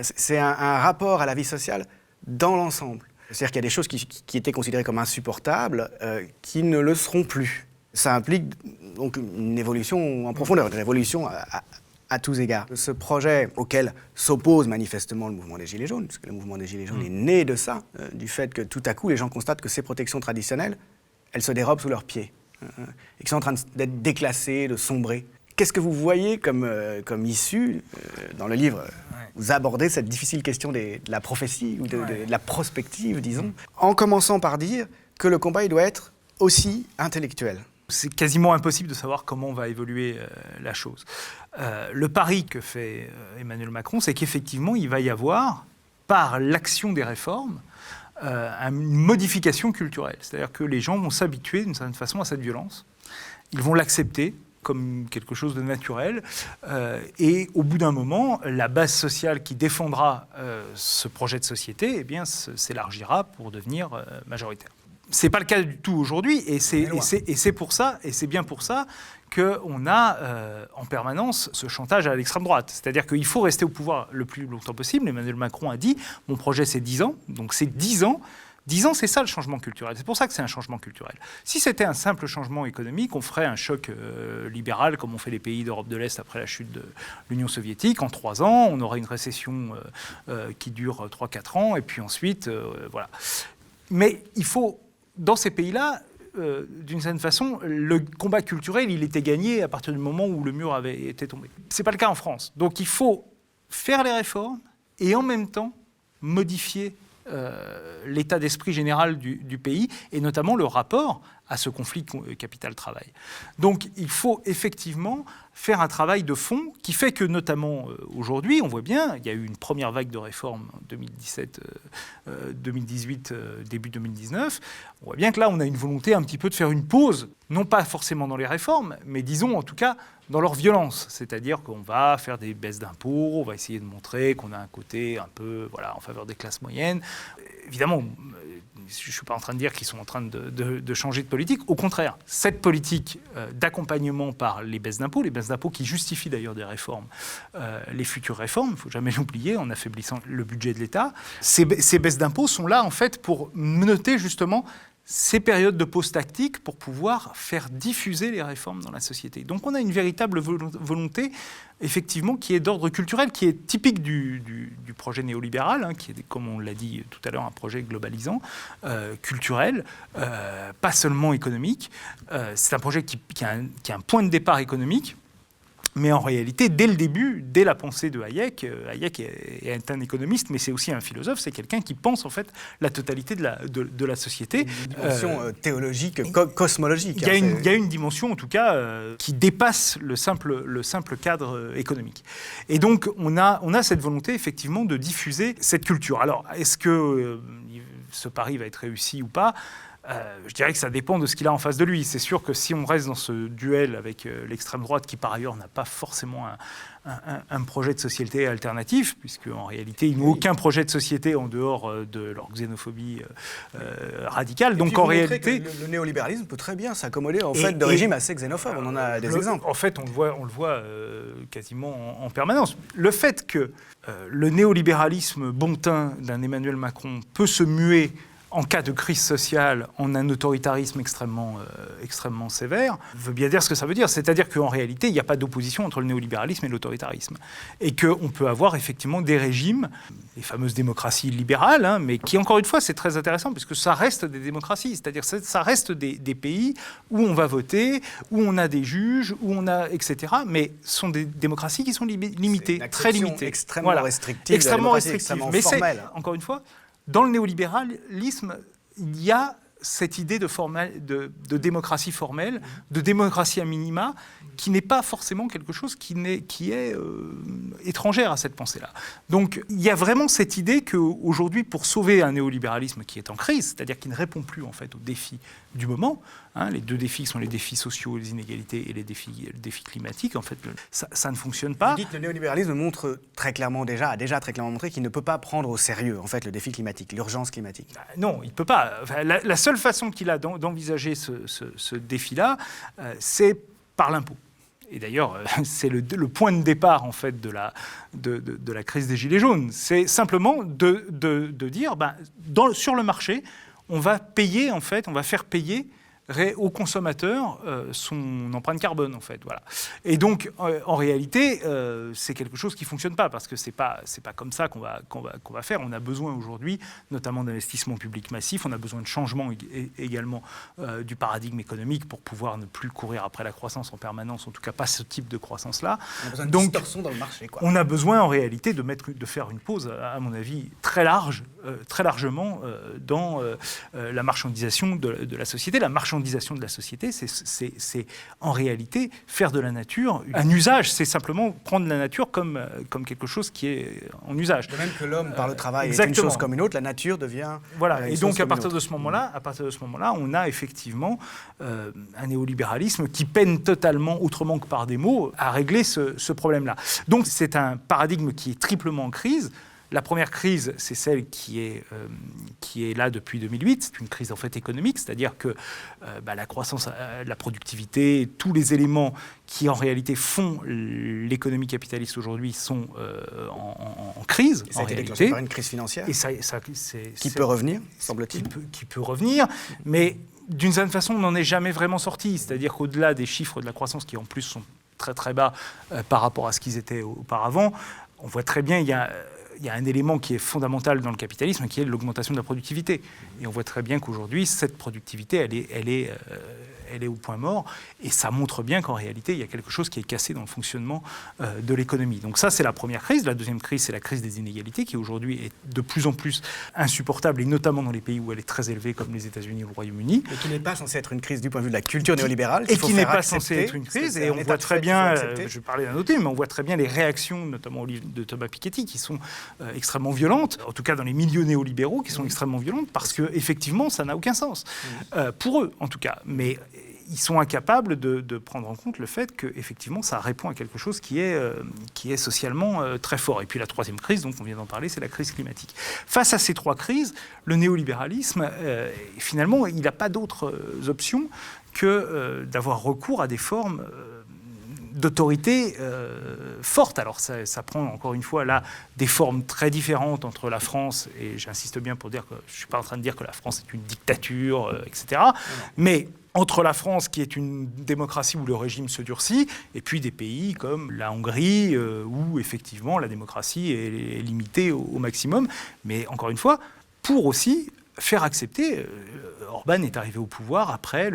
[SPEAKER 1] C'est un rapport à la vie sociale dans l'ensemble. C'est-à-dire qu'il y a des choses qui étaient considérées comme insupportables, qui ne le seront plus. Ça implique donc une évolution en profondeur, une révolution à tous égards. Ce projet auquel s'oppose manifestement le mouvement des Gilets jaunes, parce que le mouvement des Gilets jaunes est né de ça, du fait que tout à coup, les gens constatent que ces protections traditionnelles, elles se dérobent sous leurs pieds. Et qui sont en train d'être déclassés, de sombrer. Qu'est-ce que vous voyez comme issue dans le livre? Vous abordez cette difficile question de la prophétie ou de la prospective, disons, en commençant par dire que le combat il doit être aussi intellectuel.
[SPEAKER 3] C'est quasiment impossible de savoir comment va évoluer la chose. Le pari que fait Emmanuel Macron, c'est qu'effectivement, il va y avoir, par l'action des réformes, une modification culturelle. C'est-à-dire que les gens vont s'habituer d'une certaine façon à cette violence. Ils vont l'accepter comme quelque chose de naturel. Et au bout d'un moment, la base sociale qui défendra ce projet de société eh bien, s'élargira pour devenir majoritaire. Ce n'est pas le cas du tout aujourd'hui, et c'est pour ça, et c'est bien pour ça qu'on a en permanence ce chantage à l'extrême droite. C'est-à-dire qu'il faut rester au pouvoir le plus longtemps possible. Emmanuel Macron a dit « mon projet c'est 10 ans », donc c'est 10 ans. 10 ans, c'est ça le changement culturel. C'est pour ça que c'est un changement culturel. Si c'était un simple changement économique, on ferait un choc libéral comme ont fait les pays d'Europe de l'Est après la chute de l'Union soviétique. En 3 ans, on aurait une récession qui dure 3-4 ans, et puis ensuite, voilà. Mais il faut, dans ces pays-là, d'une certaine façon, le combat culturel, il était gagné à partir du moment où le mur avait été tombé. Ce n'est pas le cas en France. Donc il faut faire les réformes et en même temps modifier l'état d'esprit général du pays, et notamment le rapport à ce conflit capital-travail. Donc il faut effectivement faire un travail de fond qui fait que, notamment aujourd'hui, on voit bien, il y a eu une première vague de réformes en 2017, 2018, début 2019. On voit bien que là, on a une volonté un petit peu de faire une pause, non pas forcément dans les réformes, mais disons en tout cas dans leur violence. C'est-à-dire qu'on va faire des baisses d'impôts, on va essayer de montrer qu'on a un côté un peu en faveur des classes moyennes. Évidemment, je ne suis pas en train de dire qu'ils sont en train de changer de politique. Au contraire, cette politique d'accompagnement par les baisses d'impôts qui justifient d'ailleurs des réformes, les futures réformes, il ne faut jamais l'oublier, en affaiblissant le budget de l'État, ces baisses d'impôts sont là en fait pour noter justement ces périodes de pause tactique pour pouvoir faire diffuser les réformes dans la société. Donc on a une véritable volonté, effectivement, qui est d'ordre culturel, qui est typique du projet néolibéral, hein, qui est, comme on l'a dit tout à l'heure, un projet globalisant, culturel, pas seulement économique. C'est un projet qui a un point de départ économique, mais en réalité, dès le début, dès la pensée de Hayek, Hayek est un économiste, mais c'est aussi un philosophe, c'est quelqu'un qui pense en fait la totalité de la société.
[SPEAKER 1] Une dimension théologique, cosmologique.
[SPEAKER 3] Il y a une dimension, en tout cas, qui dépasse le simple cadre économique. Et donc, on a cette volonté, effectivement, de diffuser cette culture. Alors, est-ce que ce pari va être réussi ou pas ? Je dirais que ça dépend de ce qu'il a en face de lui. C'est sûr que si on reste dans ce duel avec l'extrême droite, qui par ailleurs n'a pas forcément un projet de société alternatif, puisque en réalité ils n'ont aucun projet de société en dehors de leur xénophobie radicale. Donc en réalité,
[SPEAKER 1] le néolibéralisme peut très bien s'accommoder en fait de régimes assez xénophobes. On en a des exemples.
[SPEAKER 3] En fait, on le voit quasiment en permanence. Le fait que le néolibéralisme bontain d'un Emmanuel Macron peut se muer en cas de crise sociale, en un autoritarisme extrêmement sévère, veut bien dire ce que ça veut dire. C'est-à-dire qu'en réalité, il n'y a pas d'opposition entre le néolibéralisme et l'autoritarisme. Et qu'on peut avoir effectivement des régimes, les fameuses démocraties libérales, hein, mais qui, encore une fois, c'est très intéressant, puisque ça reste des démocraties. C'est-à-dire que ça reste des pays où on va voter, où on a des juges, où on a, etc. Mais ce sont des démocraties qui sont limitées, très limitées.
[SPEAKER 1] Extrêmement restrictive.
[SPEAKER 3] Extrêmement restrictive. Mais c'est, encore une fois, dans le néolibéralisme, il y a cette idée de démocratie formelle, de démocratie à minima, qui n'est pas forcément quelque chose qui est étrangère à cette pensée-là. Donc il y a vraiment cette idée qu'aujourd'hui, pour sauver un néolibéralisme qui est en crise, c'est-à-dire qui ne répond plus en fait aux défis du moment, hein, les deux défis sont les défis sociaux, les inégalités, et le défi climatique, en fait, ça ne fonctionne pas.
[SPEAKER 1] Vous dites que le néolibéralisme a déjà très clairement montré qu'il ne peut pas prendre au sérieux en fait, le défi climatique, l'urgence climatique.
[SPEAKER 3] Non, il ne peut pas. Enfin, la seule façon qu'il a d'envisager ce défi-là, c'est par l'impôt. Et d'ailleurs, c'est le point de départ en fait, de la crise des Gilets jaunes. C'est simplement de dire, sur le marché, on va faire payer aux consommateurs son empreinte carbone, en fait. Voilà. Et donc, en réalité, c'est quelque chose qui ne fonctionne pas, parce que ce n'est pas comme ça qu'on va faire. On a besoin aujourd'hui, notamment d'investissements publics massifs, on a besoin de changements également du paradigme économique pour pouvoir ne plus courir après la croissance en permanence, en tout cas pas ce type de croissance-là.
[SPEAKER 1] On a besoin de distorsion dans le marché, quoi.
[SPEAKER 3] On a besoin, en réalité, de faire une pause, à mon avis, très largement dans la marchandisation de la société. La marchandisation marchandisation de la société, c'est en réalité faire de la nature un usage. C'est simplement prendre la nature comme quelque chose qui est en usage.
[SPEAKER 1] De même que l'homme, par le travail, est une chose comme une autre, la nature devient...
[SPEAKER 3] Voilà. Et donc, à partir de ce moment-là, on a effectivement un néolibéralisme qui peine totalement, autrement que par des mots, à régler ce problème-là. Donc, c'est un paradigme qui est triplement en crise. La première crise, c'est celle qui est là depuis 2008. C'est une crise en fait économique, c'est-à-dire que la croissance, la productivité, tous les éléments qui en réalité font l'économie capitaliste aujourd'hui sont en crise.
[SPEAKER 1] Et ça a été déclenché par une crise financière qui peut revenir, semble-t-il.
[SPEAKER 3] Qui peut revenir, mais d'une certaine façon, on n'en est jamais vraiment sorti. C'est-à-dire qu'au-delà des chiffres de la croissance qui en plus sont très très bas par rapport à ce qu'ils étaient auparavant, on voit très bien il y a un élément qui est fondamental dans le capitalisme, qui est l'augmentation de la productivité. Et on voit très bien qu'aujourd'hui, cette productivité, elle est au point mort. Et ça montre bien qu'en réalité, il y a quelque chose qui est cassé dans le fonctionnement de l'économie. Donc ça, c'est la première crise. La deuxième crise, c'est la crise des inégalités, qui aujourd'hui est de plus en plus insupportable, et notamment dans les pays où elle est très élevée, comme les États-Unis ou le Royaume-Uni.
[SPEAKER 1] Et qui n'est pas censée être une crise du point de vue de la culture néolibérale.
[SPEAKER 3] Et qui n'est pas censée être une crise. Et on voit très bien, je parlais d'un autre, mais on voit très bien les réactions, notamment au livre de Thomas Piketty, qui sont extrêmement violentes, en tout cas dans les milieux néolibéraux, qui sont extrêmement violentes, parce qu'effectivement, ça n'a aucun sens. Pour eux, en tout cas. Mais ils sont incapables de prendre en compte le fait qu'effectivement, ça répond à quelque chose qui est socialement très fort. Et puis la troisième crise, donc on vient d'en parler, c'est la crise climatique. Face à ces trois crises, le néolibéralisme, finalement, il n'a pas d'autres options que d'avoir recours à des formes d'autorité forte. Alors ça prend encore une fois là des formes très différentes entre la France, et j'insiste bien pour dire que je ne suis pas en train de dire que la France est une dictature, etc. Mais entre la France, qui est une démocratie où le régime se durcit, et puis des pays comme la Hongrie, où effectivement la démocratie est limitée au maximum. Mais encore une fois, pour aussi faire accepter... Orban est arrivé au pouvoir après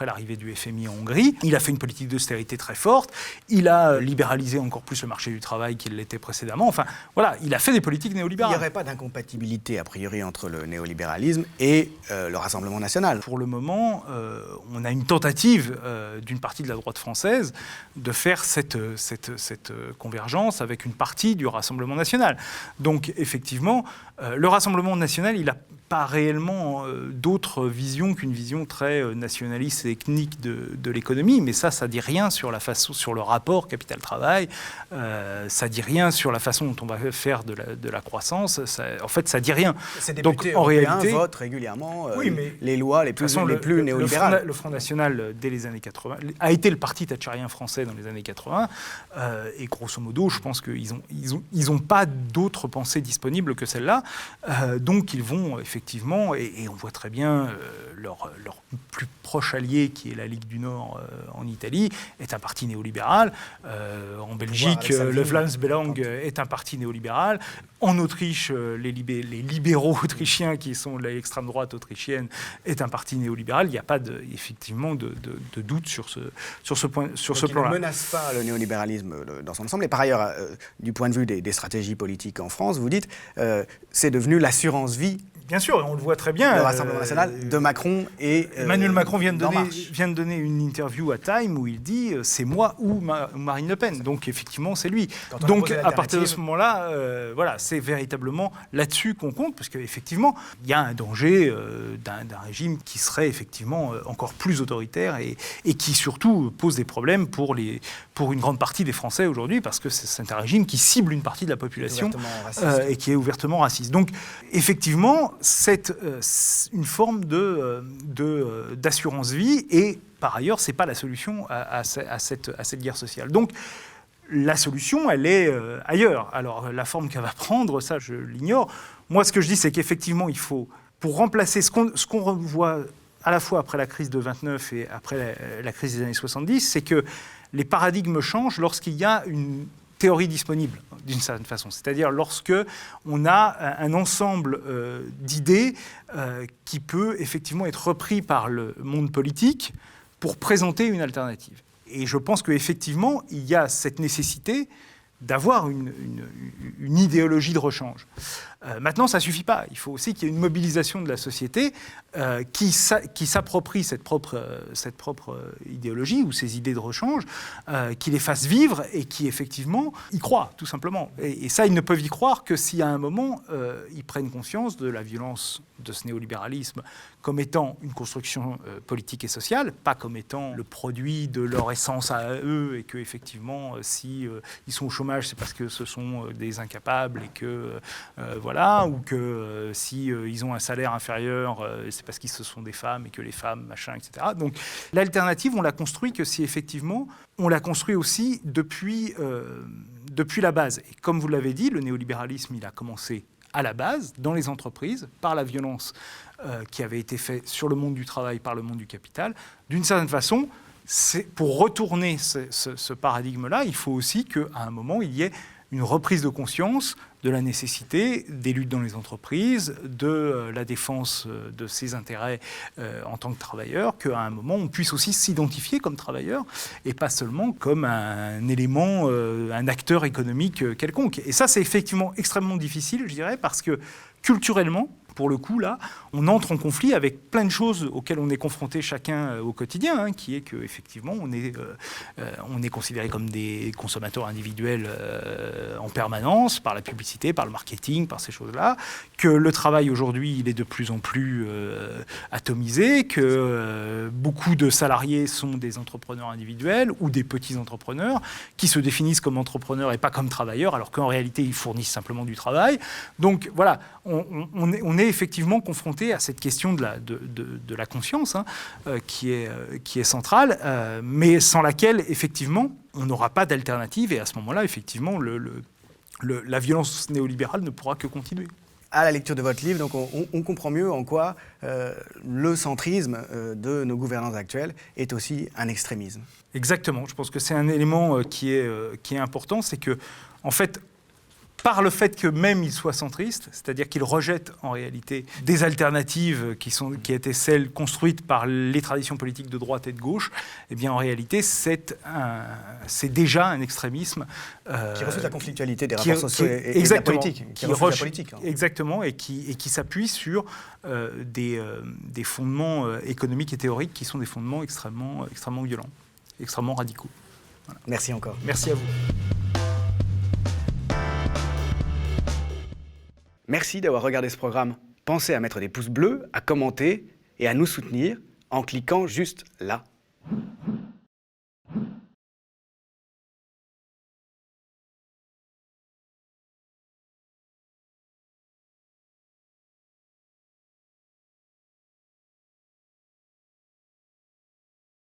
[SPEAKER 3] l'arrivée du FMI en Hongrie. Il a fait une politique d'austérité très forte. Il a libéralisé encore plus le marché du travail qu'il l'était précédemment. Enfin, voilà, il a fait des politiques néolibérales.
[SPEAKER 1] Il n'y aurait pas d'incompatibilité, a priori, entre le néolibéralisme et le Rassemblement national.
[SPEAKER 3] Pour le moment, on a une tentative d'une partie de la droite française de faire cette convergence avec une partie du Rassemblement national. Donc, effectivement, le Rassemblement national, il n'a pas réellement d'autres visions qu'une vision très nationaliste et ethnique de l'économie, mais ça dit rien sur la façon, sur le rapport capital-travail, ça dit rien sur la façon dont on va faire de la croissance, en fait ça dit rien.
[SPEAKER 1] Ces députés européens votent régulièrement les lois les plus néolibérales.
[SPEAKER 3] Le Front National, dès les années 80, a été le parti thatchérien français dans les années 80, et grosso modo, je pense qu'ils ont pas d'autres pensées disponibles que celle-là, donc ils vont effectivement, et on voit très bien leur plus proche allié, qui est la Ligue du Nord en Italie, est un parti néolibéral. En Belgique, le Vlaams-Belang est un parti néolibéral. En Autriche, les libéraux autrichiens, qui sont l'extrême droite autrichienne, est un parti néolibéral. Il n'y a pas effectivement de doute sur ce plan-là.
[SPEAKER 1] Il ne menace pas le néolibéralisme dans son ensemble. Et par ailleurs, du point de vue des stratégies politiques en France, vous dites c'est devenu l'assurance vie.
[SPEAKER 3] Bien sûr, on le voit très bien.
[SPEAKER 1] Le Rassemblement national de Macron et
[SPEAKER 3] Emmanuel Macron vient de donner une interview à Time où il dit c'est moi ou Marine Le Pen. Donc effectivement, c'est lui. Donc à partir de ce moment-là, voilà, c'est véritablement là-dessus qu'on compte, parce qu'effectivement, il y a un danger d'un régime qui serait effectivement encore plus autoritaire et qui surtout pose des problèmes pour une grande partie des Français aujourd'hui, parce que c'est un régime qui cible une partie de la population et qui est ouvertement raciste. Donc effectivement, c'est une forme d'assurance vie, et par ailleurs, c'est pas la solution à cette guerre sociale. Donc la solution, elle est ailleurs. Alors la forme qu'elle va prendre, ça je l'ignore. Moi, ce que je dis, c'est qu'effectivement, il faut, pour remplacer ce qu'on revoit à la fois après la crise de 29 et après la crise des années 70, c'est que les paradigmes changent lorsqu'il y a une théorie disponible, d'une certaine façon. C'est-à-dire lorsque on a un ensemble d'idées qui peut effectivement être repris par le monde politique pour présenter une alternative. Et je pense qu'effectivement, il y a cette nécessité d'avoir une idéologie de rechange. Maintenant, ça ne suffit pas. Il faut aussi qu'il y ait une mobilisation de la société qui s'approprie cette propre idéologie ou ces idées de rechange, qui les fasse vivre et qui, effectivement, y croient, tout simplement. Et ça, ils ne peuvent y croire que si, à un moment, ils prennent conscience de la violence de ce néolibéralisme comme étant une construction politique et sociale, pas comme étant le produit de leur essence à eux, et que effectivement, si ils sont au chômage, c'est parce que ce sont des incapables, et que voilà, ou que si ils ont un salaire inférieur, c'est parce qu'ils se sont des femmes, et que les femmes, machin, etc. Donc l'alternative, on l'a construit que si effectivement, on l'a construit aussi depuis la base. Et comme vous l'avez dit, le néolibéralisme, il a commencé à la base, dans les entreprises, par la violence qui avait été faite sur le monde du travail, par le monde du capital. D'une certaine façon, pour retourner ce paradigme-là, il faut aussi qu'à un moment, il y ait une reprise de conscience de la nécessité des luttes dans les entreprises, de la défense de ses intérêts en tant que travailleur, qu'à un moment, on puisse aussi s'identifier comme travailleur et pas seulement comme un élément, un acteur économique quelconque. Et ça, c'est effectivement extrêmement difficile, je dirais, parce que culturellement, pour le coup, là, on entre en conflit avec plein de choses auxquelles on est confronté chacun au quotidien, qui est qu'effectivement, on est considéré comme des consommateurs individuels en permanence, par la publicité, par le marketing, par ces choses-là, que le travail aujourd'hui, il est de plus en plus atomisé, que beaucoup de salariés sont des entrepreneurs individuels ou des petits entrepreneurs qui se définissent comme entrepreneurs et pas comme travailleurs, alors qu'en réalité, ils fournissent simplement du travail. Donc voilà, on est effectivement confronté à cette question de la conscience qui est centrale, mais sans laquelle, effectivement, on n'aura pas d'alternative. Et à ce moment-là, effectivement, la violence néolibérale ne pourra que continuer.
[SPEAKER 1] À la lecture de votre livre, donc on comprend mieux en quoi le centrisme de nos gouvernants actuels est aussi un extrémisme.
[SPEAKER 3] Exactement. Je pense que c'est un élément qui est important, c'est que, en fait, par le fait que même ils soient centristes, c'est-à-dire qu'ils rejettent en réalité des alternatives qui étaient celles construites par les traditions politiques de droite et de gauche, eh bien en réalité c'est déjà un extrémisme
[SPEAKER 1] qui refuse la conflictualité des rapports sociaux et de la politique, qui refuse la politique.
[SPEAKER 3] Exactement, et qui s'appuie sur des fondements économiques et théoriques qui sont des fondements extrêmement violents, extrêmement radicaux. Voilà.
[SPEAKER 1] Merci encore.
[SPEAKER 3] Merci à vous.
[SPEAKER 1] Merci d'avoir regardé ce programme. Pensez à mettre des pouces bleus, à commenter et à nous soutenir en cliquant juste là.